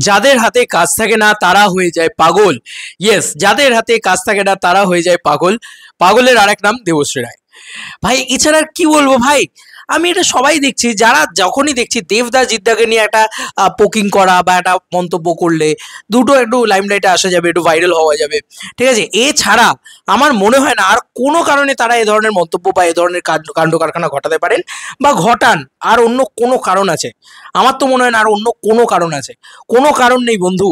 যাদের হাতে কাজ থাকে না তারা হয়ে যায় পাগল। ইয়েস, যাদের হাতে কাজ থাকে না তারা হয়ে যায় পাগল। পাগলের আরেক নাম দেবশ্রী রায়। ভাই এছাড়া আর কি বলবো ভাই, আমি এটা সবাই দেখছি, যারা যখনই দেখছি দেবদা জিদ্দাকে নিয়ে একটা পোকিং করা বা একটা মন্তব্য করলে দুটো একটু লাইমলাইটে আসা যাবে, একটু ভাইরাল হওয়া যাবে, ঠিক আছে। এছাড়া আমার মনে হয় না আর কোনো কারণে তারা এ ধরনের মন্তব্য বা এ ধরনের কাণ্ড কারখানা ঘটাতে পারেন বা ঘটান। আর অন্য কোনো কারণ আছে? আমার তো মনে হয় না আর অন্য কোনো কারণ আছে। কোনো কারণ নেই বন্ধু,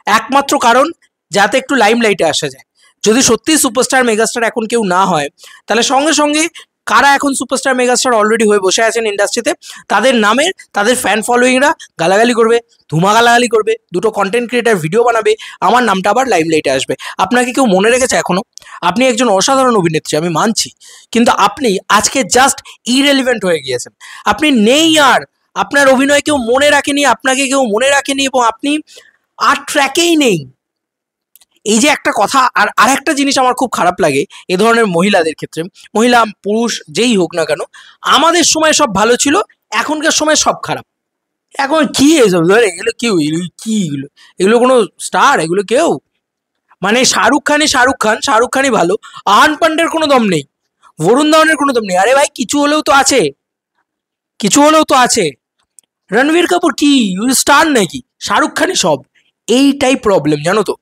একমাত্র কারণ যাতে একটু লাইমলাইটে আসা যায়। যদি সত্যি সুপারস্টার মেগাস্টার এখন কেউ না হয়, তাহলে সঙ্গে সঙ্গে কারা এখন সুপারস্টার মেগাস্টার অলরেডি হয়ে বসে আছেন ইন্ডাস্ট্রিতে, তাদের নামের তাদের ফ্যান ফলোয়িংরা গালাগালি করবে, ধুমা গালাগালি করবে, দুটো কন্টেন্ট ক্রিয়েটার ভিডিও বানাবে, আমার নামটা আবার লাইমলাইটে আসবে। আপনাকে কেউ মনে রেখেছে এখনো? আপনি একজন অসাধারণ অভিনেত্রী, আমি মানছি, কিন্তু আপনি আজকে জাস্ট ইরেলিভেন্ট হয়ে গিয়েছেন। আপনি নেই আর, আপনার অভিনয় কেউ মনে রাখেনি, আপনাকে কেউ মনে রাখেনি, এবং আপনি আর ট্র্যাকেই নেই। এই যে একটা কথা, আর একটা জিনিস আমার খুব খারাপ লাগে এ ধরনের মহিলাদের ক্ষেত্রে, মহিলা পুরুষ যেই হোক না কেন, আমাদের সময় সব ভালো ছিল, এখনকার সময় সব খারাপ। এখন কি এসব ধরে, এগুলো কেউ, এগুলো কি, এগুলো কোনো স্টার? এগুলো কেউ মানে শাহরুখ খান, শাহরুখ খানই ভালো। আহান পান্ডের কোনো দম নেই, বরুণ ধাওয়ানের কোনো দম নেই। আরে ভাই কিছু হলেও তো আছে, কিছু হলেও তো আছে। রণবীর কাপুর কি স্টার নাকি? শাহরুখ খানই সব। এইটাই প্রবলেম, জানো তো।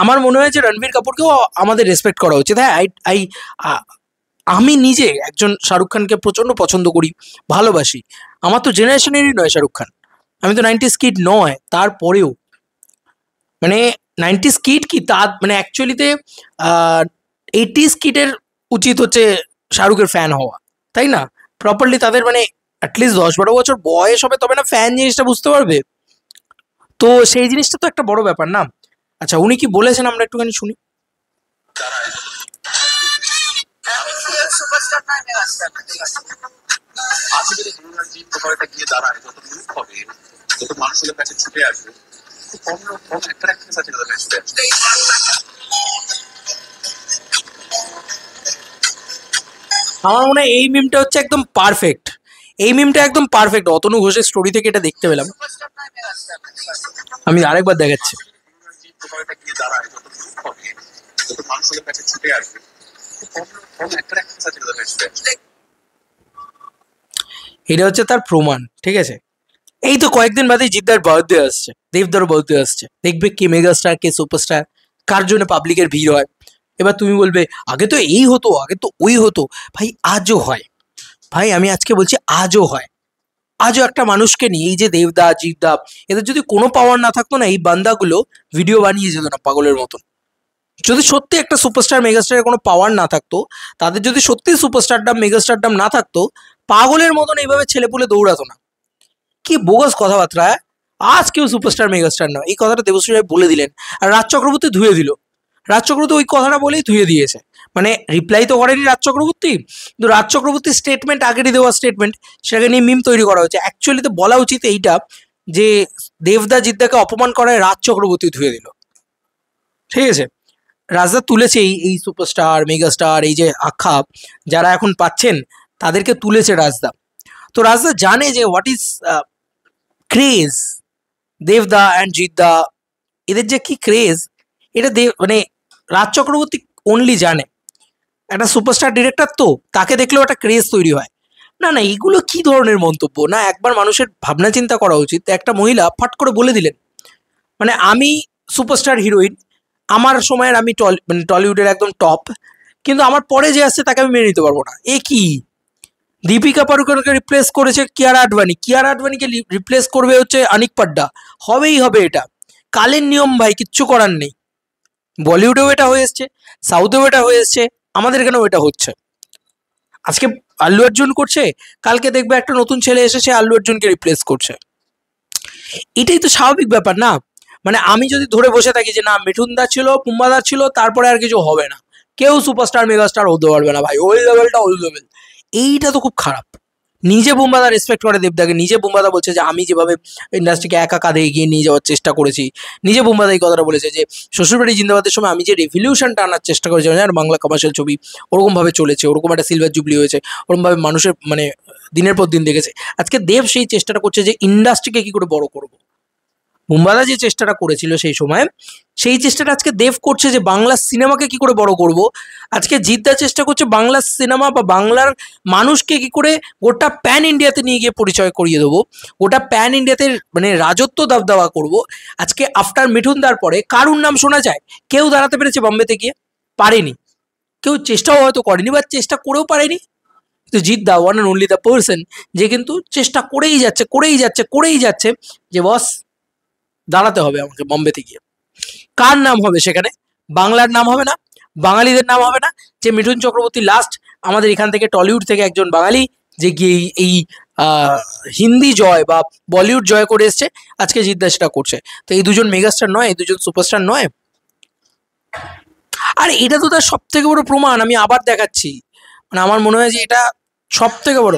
আমার মনে হয় যে রণবীর কাপুরকেও আমাদের রেসপেক্ট করা উচিত। হ্যাঁ, আমি নিজে একজন শাহরুখ খানকে প্রচণ্ড পছন্দ করি, ভালোবাসি। আমার তো জেনারেশনেরই নয় শাহরুখ খান, আমি তো 90s কিড নয়, তারপরেও মানে 90s কিড কি, তা মানে অ্যাকচুয়ালিতে 80s কিডের উচিত হচ্ছে শাহরুখের ফ্যান হওয়া, তাই না? প্রপারলি তাদের মানে অ্যাটলিস্ট 10-12 বছর বয়স হবে, তবে না ফ্যান জিনিসটা বুঝতে পারবে। তো সেই জিনিসটা তো একটা বড় ব্যাপার না। আচ্ছা, উনি কি বলেছেন আমরা একটুখানি শুনি। আমার মনে হয় এই মিমটা হচ্ছে একদম পারফেক্ট, এই মিমটা একদম পারফেক্ট। অতনু ঘোষের স্টোরি থেকে এটা দেখতে পেলাম, আমি আরেকবার দেখাচ্ছি। এটা হচ্ছে তার প্রমাণ, ঠিক আছে। এই তো কয়েকদিন বাদে জিদ্দার বার্থডে আসছে, দেবদার বার্থডে আসছে, দেখবে কে মেগাস্টার কে সুপারস্টার, কার জন্য পাবলিকের ভিড় হয়। এবার তুমি বলবে আগে তো এই হতো, আগে তো ওই হতো। ভাই আজও হয়, ভাই আমি আজকে বলছি আজও হয়। আজও একটা মানুষকে নিয়ে, এই যে দেবদা জিদ্দা, এদের যদি কোনো পাওয়ার না থাকতো না, এই বান্দাগুলো ভিডিও বানিয়ে যেত না পাগলের মতন। যদি সত্যি একটা সুপারস্টার মেগাস্টারের কোনো পাওয়ার না থাকতো, তাদের যদি সত্যি সুপারস্টারডাম মেগাস্টারডাম না থাকতো, পাগলের মতন এইভাবে ছেলেপুলে দৌড়াতো না। কি বোগাস কথাবার্তা! আজ কেউ সুপারস্টার মেগাস্টার নয়, এই কথাটা দেবশ্রী রায় বলে দিলেন, আর রাজ চক্রবর্তী ধুয়ে দিল। রাজ চক্রবর্তী ওই কথাটা বলেই ধুয়ে দিয়েছে, মানে রিপ্লাই তো করেনি রাজ চক্রবর্তী, কিন্তু রাজ চক্রবর্তীর স্টেটমেন্ট, আগেরই দেওয়া স্টেটমেন্ট, সেটাকে নিয়ে মিম তৈরি করা হয়েছে। অ্যাকচুয়ালি তো বলা উচিত এইটা, যে দেবদা জিদ্দাকে অপমান করায় রাজ চক্রবর্তী ধুয়ে দিল, ঠিক আছে। রাজদা তুলেছে এই সুপারস্টার মেগাস্টার, এই যে আখ্যা যারা এখন পাচ্ছেন, তাদেরকে তুলেছে রাজদা। তো রাজদা জানে যে হোয়াট ইজ ক্রেজ, দেবদা অ্যান্ড জিদ্দা, এদের যে কি ক্রেজ, এটা মানে রাজ চক্রবর্তী অনলি জানে। একটা সুপারস্টার ডিরেক্টর, তো তাকে দেখলেও একটা ক্রেজ তৈরি হয়। না না, এগুলো কি ধরনের মন্তব্য? না, একবার মানুষের ভাবনা চিন্তা করা উচিত। একটা মহিলা ফট করে বলে দিলেন, মানে আমি সুপারস্টার হিরোইন, আমার সময়ের আমি মানে টলিউডের একদম টপ, কিন্তু আমার পরে যে আসছে তাকে আমি মেনে নিতে পারবো না। এ কি? দীপিকা পাড়ুকোনকে রিপ্লেস করেছে কিয়ারা আডবাণী, কিয়ারা আডবাণীকে রিপ্লেস করবে হচ্ছে আনিক পাড্ডা, হবেই হবে। এটা কালের নিয়ম ভাই, কিচ্ছু করার নেই। বলিউডেও এটা হয়ে এসছে, সাউথেও এটা হয়ে এসছে, আমাদের এখানেও এটা হচ্ছে। আজকে আল্লু অর্জুন করছে, কালকে দেখবে একটা নতুন ছেলে এসেছে আল্লু অর্জুনকে রিপ্লেস করছে। এটাই তো স্বাভাবিক ব্যাপার না? মানে আমি যদি ধরে বসে থাকি যে না মিঠুনদা ছিল, পুম্বাদা ছিল, তারপরে আর কিছু হবে না, কেউ সুপারস্টার মেগাস্টার হতে পারবে না, ভাই ওই লেভেলটা ওই লেভেল, এইটা তো খুব খারাপ। নিজে বুম্বাদা রেসপেক্ট করে দেবদাকে, নিজে বুম্বাদা বলছে যে আমি যেভাবে ইন্ডাস্ট্রিকে একা কাঁধে এগিয়ে নিয়ে যাওয়ার চেষ্টা করেছি, নিজে বুম্বাদা এই কথাটা বলেছে যে শ্বশুরবাড়ি জিন্দাবাদের সময় আমি যে রেভলিউশনটা আনার চেষ্টা করেছি, আর বাংলা কমার্শিয়াল ছবি ওরকমভাবে চলেছে, ওরকম একটা সিলভার জুবলি হয়েছে, ওরকমভাবে মানুষের মানে দিনের পর দিন দেখেছে। আজকে দেব সেই চেষ্টাটা করছে যে ইন্ডাস্ট্রিকে কি করে বড় করবো। বুম্বাদা যে চেষ্টাটা করেছিল সেই সময়, সেই চেষ্টাটা আজকে দেব করছে যে বাংলা সিনেমাকে কি করে বড় করব। আজকে জিদ্দা চেষ্টা করছে বাংলা সিনেমা বা বাংলার মানুষকে কি করে গোটা প্যান ইন্ডিয়াতে নিয়ে গিয়ে পরিচয় করিয়ে দেবো, গোটা প্যান ইন্ডিয়াতে মানে রাজত্ব দাবদাবা করব। আজকে আফটার মিঠুনদার পরে কারুর নাম শোনা যায়? কেউ দাঁড়াতে পেরেছে বম্বেতে গিয়ে? পারেনি। কেউ চেষ্টাও হয়তো করেনি বা চেষ্টা করেও পারেনি। তো Jeddah one and only the person যে কিন্তু চেষ্টা করেই যাচ্ছে করেই যাচ্ছে করেই যাচ্ছে যে বস দাঁড়াতে হবে আমাকে বম্বেতে গিয়ে। কার নাম হবে সেখানে? বাংলার নাম হবে না, বাঙালিদের নাম হবে না। যে মিঠুন চক্রবর্তী লাস্ট আমাদের এখান থেকে টলিউড থেকে একজন বাঙালি যে গিয়ে এই হিন্দি জয় বা বলিউড জয় করে এসছে, আজকে জিদ্দা সেটা করছে। তো এই দুজন মেগাস্টার নয়, এই দুজন সুপারস্টার নয়? আর এটা তো তার সব থেকে বড় প্রমাণ। আমি আবার দেখাচ্ছি, মানে আমার মনে হয় যে এটা সব থেকে বড়।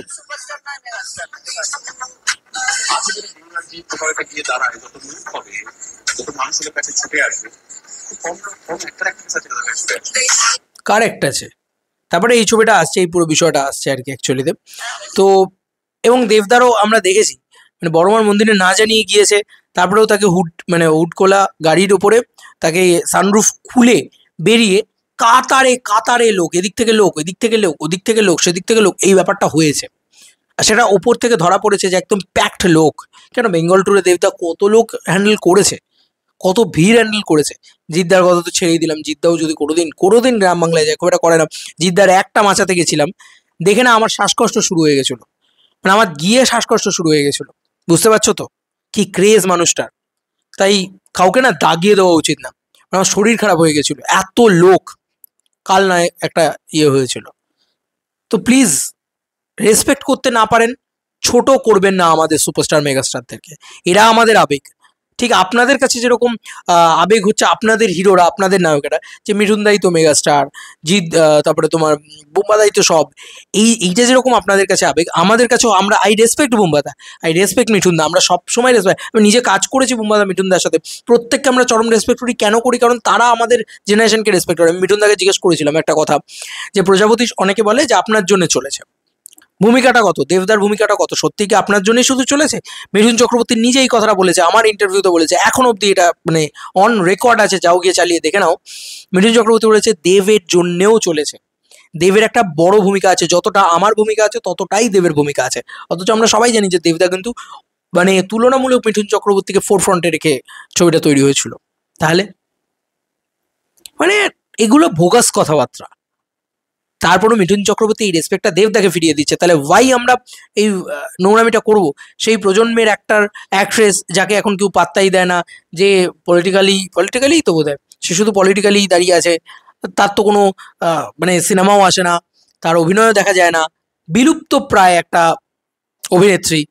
কারেক্ট আছে। তারপরে এই ছবিটা আসছে, এই পুরো বিষয়টা আসছে আর কি অ্যাকচুয়ালিতে। তো এবং দেবদারও আমরা দেখেছি মানে বড়মার মন্দিরে না জানিয়ে গিয়েছে, তারপরেও তাকে হুডকোলা গাড়ির ওপরে তাকে সানরুফ খুলে বেরিয়ে কাতারে কাতারে লোক, এদিক থেকে লোক, এদিক থেকে লোক, ওদিক থেকে লোক, সেদিক থেকে লোক, এই ব্যাপারটা হয়েছে। আর সেটা ওপর থেকে ধরা পড়েছে যে একদম প্যাকড লোক। কেন বেঙ্গল ট্যুরে দেবদা কত লোক হ্যান্ডেল করেছে, কত ভিড় হ্যান্ডেল করেছে। জিদ্দার কথা তো ছেড়েই দিলাম, জিদ্দাও যদি কোনোদিন গ্রাম বাংলায় যায়, খুব একটা করে না। জিদ্দার একটা মাচাতে গেছিলাম, দেখে না আমার শ্বাসকষ্ট শুরু হয়ে গেছিলো, মানে আমার গিয়ে শ্বাসকষ্ট শুরু হয়ে গেছিলো। বুঝতে পারছো তো কি ক্রেজ মানুষটার। তাই কাউকে না দাগিয়ে দেওয়া উচিত না। আমার শরীর খারাপ হয়ে গেছিল, এত লোক কাল নয় একটা ইয়ে হয়েছিল। তো প্লিজ রেসপেক্ট করতে না পারেন, ছোট করবেন না আমাদের সুপারস্টার মেগাস্টারদেরকে। এরা আমাদের আবেগ। ঠিক আপনাদের কাছে যেরকম আবেগ হচ্ছে আপনাদের হিরোরা, আপনাদের নায়কেরা, যে মিঠুনদাই তো মেগাস্টার, জিৎ, তারপরে তোমার বুম্বাদাই তো সব, এইটা যেরকম আপনাদের কাছে আবেগ, আমাদের কাছেও আমরা আই রেসপেক্ট বুম্বাদা, আই রেসপেক্ট মিঠুনদা, আমরা সবসময় রেসপেক্ট। আমি নিজে কাজ করেছি বুম্বাদা মিঠুনদার সাথে, প্রত্যেককে আমরা চরম রেসপেক্ট করি। কেন করি? কারণ তারা আমাদের জেনারেশনকে রেসপেক্ট করে। আমি মিঠুনদাকে জিজ্ঞেস করেছিলাম একটা কথা, যে প্রজাপতি অনেকে বলে যে আপনার জন্য চলেছে, ভূমিকাটা কত, দেবদার ভূমিকাটা কত, সত্যি কি আপনার জন্যই শুধু চলেছে? মিঠুন চক্রবর্তী নিজেই কথাটা বলেছে, আমার ইন্টারভিউতে বলেছে, এখন অব্দি এটা মানে অন রেকর্ড আছে, যাও গিয়ে চালিয়ে দেখে নাও। মিঠুন চক্রবর্তী বলেছে দেবের জন্যেও চলেছে, দেবের একটা বড় ভূমিকা আছে, যতটা আমার ভূমিকা আছে ততটাই দেবের ভূমিকা আছে। অথচ আমরা সবাই জানি যে দেবদা কিন্তু মানে তুলনামূলক মিঠুন চক্রবর্তীকে ফোর ফ্রন্টে রেখে ছবিটা তৈরি হয়েছিল। তাহলে মানে এগুলো ভোগাস কথাবার্তা। তারপরও মিঠুন চক্রবর্তী এই রেসপেক্টটা দেবদাকে ফিরিয়ে দিচ্ছে। তাহলে ওয়াই আমরা এই নোংরামিটা করব? সেই প্রজন্মের একটার অ্যাক্ট্রেস যাকে এখন কেউ পাত্তাই দেয় না, যে পলিটিক্যালি তো বোধ হয় সে শুধু পলিটিক্যালি দাঁড়িয়ে আছে, তার তো কোনো মানে সিনেমাও আসে না, তার অভিনয়ও দেখা যায় না, বিলুপ্ত প্রায় একটা অভিনেত্রী।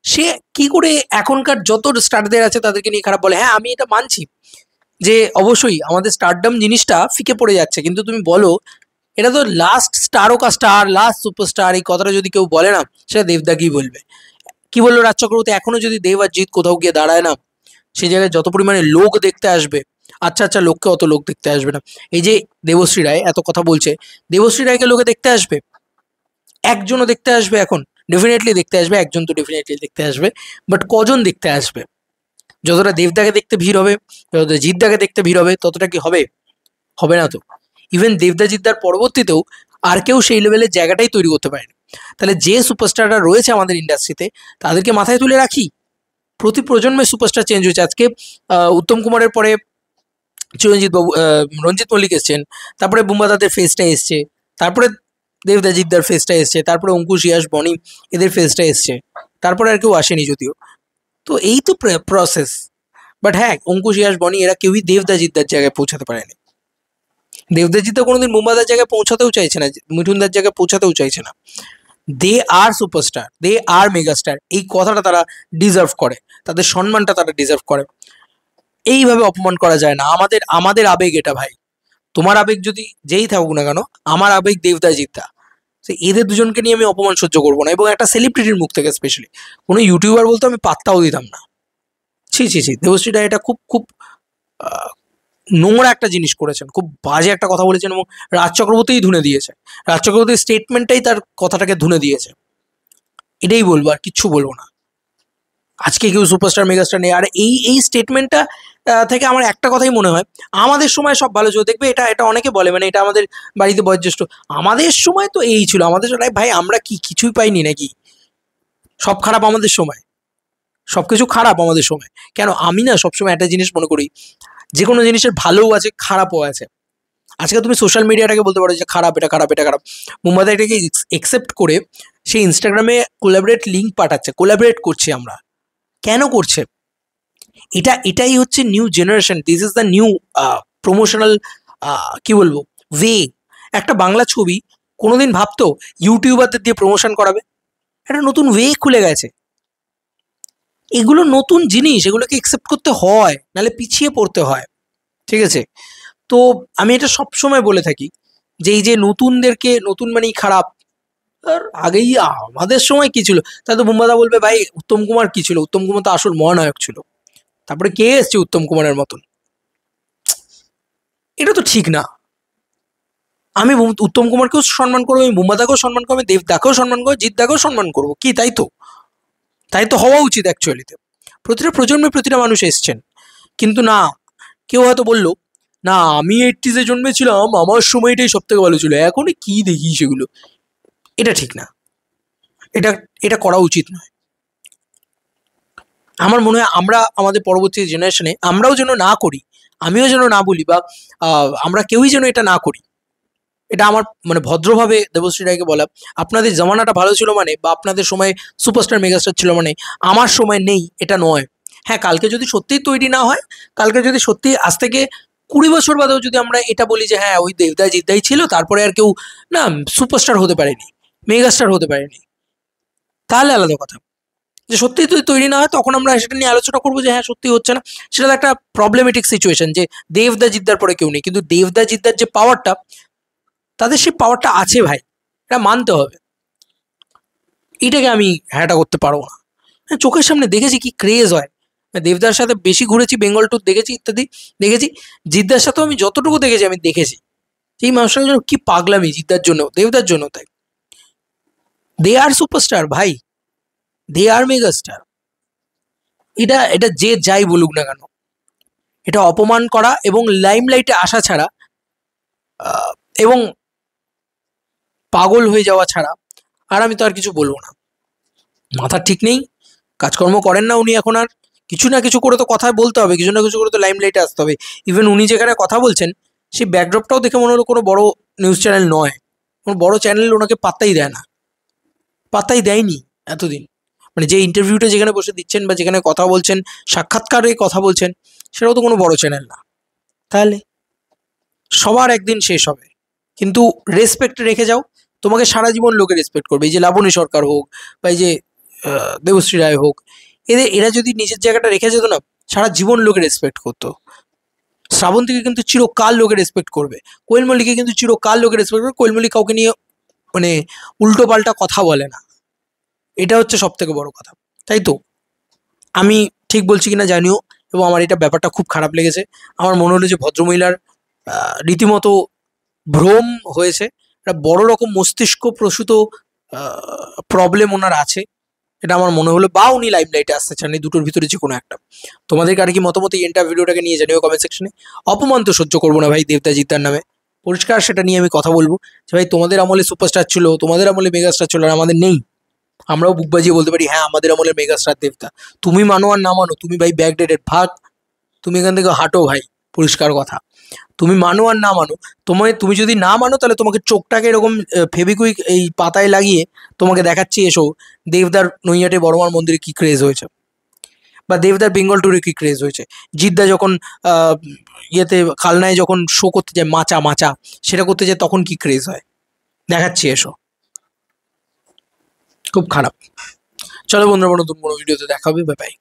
সে কি করে এখনকার যত স্টারদের আছে তাদেরকে নিয়ে খারাপ বলে? হ্যাঁ, আমি এটা মানছি যে অবশ্যই আমাদের স্টারডম জিনিসটা ফিকে পড়ে যাচ্ছে, কিন্তু তুমি বলো এটা তো লাস্ট স্টার, লাস্ট সুপারস্টার, এই কথাটা যদি কেউ বলে না, সেটা দেবদা কি বলবে? কি বললো রাজ চক্রবর্তী, এখনো যদি দেব আর জিৎ কোথাও গিয়ে দাঁড়ায় না, সেই জায়গায় যত পরিমাণে লোক দেখতে আসবে, আচ্ছা আচ্ছা লোককে অত লোক দেখতে আসবে না। এই যে দেবশ্রী রায় এত কথা বলছে, দেবশ্রী রায়কে লোকে দেখতে আসবে? একজনও দেখতে আসবে এখন? ডেফিনেটলি দেখতে আসবে, একজন তো ডেফিনেটলি দেখতে আসবে, বাট কজন দেখতে আসবে? যতটা দেবদাকে দেখতে ভিড় হবে, যতটা জিৎদাকে দেখতে ভিড় হবে, ততটা কি হবে? হবে না তো। ইভেন দেবদা জিদ্দার পরবর্তীতেও আর কেউ সেই লেভেলের জায়গাটাই তৈরি করতে পারেনি। তাহলে যে সুপারস্টাররা রয়েছে আমাদের ইন্ডাস্ট্রিতে তাদেরকে মাথায় তুলে রাখি। প্রতি প্রজন্মের সুপারস্টার চেঞ্জ হয়েছে। আজকে উত্তম কুমারের পরে চিরঞ্জিত বাবু, রঞ্জিত মল্লিক এসছেন, তারপরে বুম্বাদাদের ফেসটা এসছে, তারপরে দেবদা জিদ্দার ফেসটা এসছে, তারপরে অঙ্কুশ, ইয়াশ, বনি এদের ফেসটা এসছে, তারপরে আর কেউ আসেনি যদিও। তো এই তো প্রসেস। বাট হ্যাঁ, অঙ্কুশ, ইয়াশ, বনি এরা কেউই দেবদা জিদ্দার জায়গায় পৌঁছাতে পারেনি। দেবদাজি তো কোনোদিন মুম্বাদার জায়গায় পৌঁছাতেও চাইছে না, মিঠুনদার জায়গায় পৌঁছাতেও চাইছে না। দে আর সুপারস্টার, দে আর মেগাস্টার, এই কথাটা তারা ডিজার্ভ করে, তাদের সম্মানটা তারা ডিজার্ভ করে। এইভাবে অপমান করা যায় না। আমাদের আমাদের আবেগ এটা ভাই। তোমার আবেগ যদি যেই থাকুক না কেন, আমার আবেগ দেবদা জিদ্দা। এদের দুজনকে নিয়ে আমি অপমান সহ্য করবো না, এবং একটা সেলিব্রিটির মুখ থেকে স্পেশালি। কোনো ইউটিউবার বলতে আমি পাত্তাও দিতাম না। ছি ছি ছি, দেবশ্রী রায় এটা খুব খুব নোংরা একটা জিনিস করেছেন, খুব বাজে একটা কথা বলেছেন, এবং রাজ চক্রবর্তীই ধুনে দিয়েছে। রাজ চক্রবর্তীর স্টেটমেন্টটাই তার কথাটাকে ধুনে দিয়েছে। এটাই বলবো, আর কিচ্ছু বলবো না। আজকে কেউ সুপারস্টার মেগাস্টার নেই। আর এই স্টেটমেন্টটা থেকে আমার একটা কথাই মনে হয়, আমাদের সময় সব ভালো ছিল। দেখবে এটা এটা অনেকে বলে, মানে এটা আমাদের বাড়িতে বয়োজ্যেষ্ঠ, আমাদের সময় তো এই ছিল, আমাদের সময় ভাই আমরা কি কিছুই পাইনি নাকি? সব খারাপ আমাদের সময়, সব কিছু খারাপ আমাদের সময় কেন? আমি না সবসময় একটা জিনিস মনে করি, যে কোনো জিনিসের ভালোও আছে খারাপও আছে। আজকে তুমি সোশ্যাল মিডিয়াটাকে বলতে পারো যে খারাপ, এটা খারাপ, এটা খারাপ। মুম্বাই এটাকে একসেপ্ট করে সে ইনস্টাগ্রামে কোলাবরেট লিঙ্ক পাঠাচ্ছে, কোলাবরেট করছি আমরা। কেন করছে? এটাই হচ্ছে new generation, this is the new promotional, কি বলবো, ওয়ে। একটা বাংলা ছবি কোনোদিন ভাবতো ইউটিউবারদের দিয়ে প্রমোশন করাবে? একটা নতুন ওয়ে খুলে গেছে। এগুলো নতুন জিনিস, এগুলোকে একসেপ্ট করতে হয়, নাহলে পিছিয়ে পড়তে হয়। ঠিক আছে? তো আমি এটা সবসময় বলে থাকি যে এই যে নতুনদেরকে, নতুন মানেই খারাপ। আর আগেই আমাদের সময় কি ছিল? তা তো বুম্বাদা বলবে ভাই উত্তম কুমার কি ছিল, উত্তম কুমার তো আসল মহানায়ক ছিল। তারপরে কে এসছে উত্তম কুমারের মতন? এটা তো ঠিক না। আমি উত্তম কুমারকেও সম্মান করবো, আমি বুম্বাদাকেও সম্মান করবো, আমি দেবদাকেও সম্মান করবো, জিৎদাকেও সম্মান করবো। কি তাই তো? তাই তো হওয়া উচিত অ্যাকচুয়ালিতে। প্রতিটা প্রজন্মে প্রতিটা মানুষ এসছেন, কিন্তু না, কেউ হয়তো বললো না আমি এইটিজে জন্মেছিলাম, আমার সময়টাই সব থেকে ভালো ছিল, এখন কি দেখি সেগুলো। এটা ঠিক না, এটা এটা করা উচিত নয়। আমার মনে হয় আমরা আমাদের পরবর্তী জেনারেশনে আমরাও যেন না করি, আমিও যেন না বলি, বা আমরা কেউই যেন এটা না করি। এটা আমার মানে ভদ্রভাবে দেবশ্রী রায়কে বলা, আপনাদের জমানাটা ভালো ছিল মানে, বা আপনাদের সময় সুপারস্টার মেগাস্টার ছিল মানে আমার সময় নেই, এটা নয়। হ্যাঁ, কালকে যদি সত্যিই তৈরি না হয়, কালকে যদি সত্যি আজ থেকে 20 বছর বাদেও যদি আমরা এটা বলি যে হ্যাঁ ওই দেবদা জিদ্দাই ছিল, তারপরে আর কেউ না সুপারস্টার হতে পারেনি, মেগাস্টার হতে পারেনি, তাহলে আলাদা কথা। যে সত্যিই যদি তৈরি না হয়, তখন আমরা সেটা নিয়ে আলোচনা করবো যে হ্যাঁ সত্যি হচ্ছে না। সেটা তো একটা প্রবলেমেটিক সিচুয়েশন যে দেবদা জিদ্দার পরে কেউ নেই, কিন্তু দেবদা জিদ্দার যে পাওয়ারটা, তাদের সেই পাওয়ারটা আছে ভাই, এটা মানতে হবে। এটাকে আমি হ্যাঁটা করতে পারবো না। চোখের সামনে দেখেছি কি ক্রেজ হয়। দেবদার সাথে বেশি ঘুরেছি, বেঙ্গল ট্যুর দেখেছি, ইত্যাদি দেখেছি। জিদ্দার সাথেও আমি যতটুকু দেখেছি, আমি দেখেছি এই মানুষটার জন্য কি পাগলামি, জিদ্দার জন্য, দেবদার জন্য। তাই দে আর সুপারস্টার ভাই, দে আর মেগাস্টার। এটা এটা যে যাই বলুক না কেন, এটা অপমান করা এবং লাইমলাইটে আসা ছাড়া, আহ, এবং পাগল হয়ে যাওয়া ছাড়া আর আমি তো আর কিছু বলবো না। মাথা ঠিক নেই, কাজকর্ম করেন না উনি এখন আর। কিছু না কিছু করে তো কথা বলতে হবে, কিছু না কিছু করে তো লাইমলাইটে আসতে হবে। ইভেন উনি যেখানে কথা বলছেন, সেই ব্যাকড্রপটাও দেখে মনে হলো কোনো বড় নিউজ চ্যানেল নয়, কোনো বড় চ্যানেল ওনাকে পাত্তাই দেয় না, পাত্তাই দেয়নি এতদিন। মানে যে ইন্টারভিউটা যেখানে বসে দিচ্ছেন বা যেখানে কথা বলছেন, সাক্ষাৎকারে কথা বলছেন, সেটাও তো কোনো বড় চ্যানেল না। তাহলে সবার একদিন শেষ হবে, কিন্তু রেসপেক্ট রেখে যাও, তোমাকে সারা জীবন লোকে রেসপেক্ট করবে। এই যে লাবণী সরকার হোক, বা এই যে দেবশ্রী রায় হোক, এরা যদি নিজের জায়গাটা রেখে যেত না, সারা জীবন লোকে রেসপেক্ট করতো। শ্রাবন্তীকে কিন্তু চিরকাল লোকে রেসপেক্ট করবে, কোয়েল মল্লিককে কিন্তু চিরকাল লোকে রেসপেক্ট করবে। কোয়েল মল্লিক কাউকে নিয়ে মানে উল্টো পাল্টা কথা বলে না, এটা হচ্ছে সব থেকে বড় কথা। তাই তো আমি ঠিক বলছি কিনা জানিও, এবং আমার এটা ব্যাপারটা খুব খারাপ লেগেছে। আমার মনে হলো যে ভদ্রমহিলার রীতিমতো ভ্রম হয়েছে, একটা বড় রকম মস্তিষ্ক প্রসূত প্রবলেম ওনার আছে, এটা আমার মনে হলো। বা উনি লাইমলাইটে আসতে চান, এই দুটোর ভিতরে যে কোনো একটা। তোমাদের কার কি মতামত এই এন্টার ভিডিওটাকে নিয়ে জানিও কমেন্ট সেকশনে। অপমান তো সহ্য করবো না ভাই দেবদা জিদ্দার নামে, পরিষ্কার সেটা নিয়ে আমি কথা বলবো যে ভাই তোমাদের আমলে সুপারস্টার ছিল, তোমাদের আমলে মেগাস্টার ছিল, আর আমাদের নেই। আমরাও বুক বাজিয়ে বলতে পারি হ্যাঁ আমাদের আমলের মেগাস্টার দেবদা। তুমি মানো আর না মানো, তুমি ভাই ব্যাকডেটেড ভাগ, তুমি এখান থেকে হাঁটো ভাই, পরিষ্কার কথা। তুমি মানো আর না মানো, তুমি যদি না মানো, তাহলে তোমাকে চোখটাকে এরকম ফেবিকুইক এই পাতায় লাগিয়ে তোমাকে দেখাচ্ছি, এসো দেবদার নৈহাটে বড়মার মন্দিরে কি ক্রেজ হয়েছে, বা দেবদার বেঙ্গল ট্যুরে কি ক্রেজ হয়েছে। জিদ্দা যখন ইয়েতে খালনায় যখন শো করতে যায়, মাচা মাচা সেটা করতে যায়, তখন কি ক্রেজ হয়, দেখাচ্ছি এসো। খুব খারাপ। চলো বন্ধুরা, নতুন কোনো ভিডিওতে দেখা হবে, বাই বাই।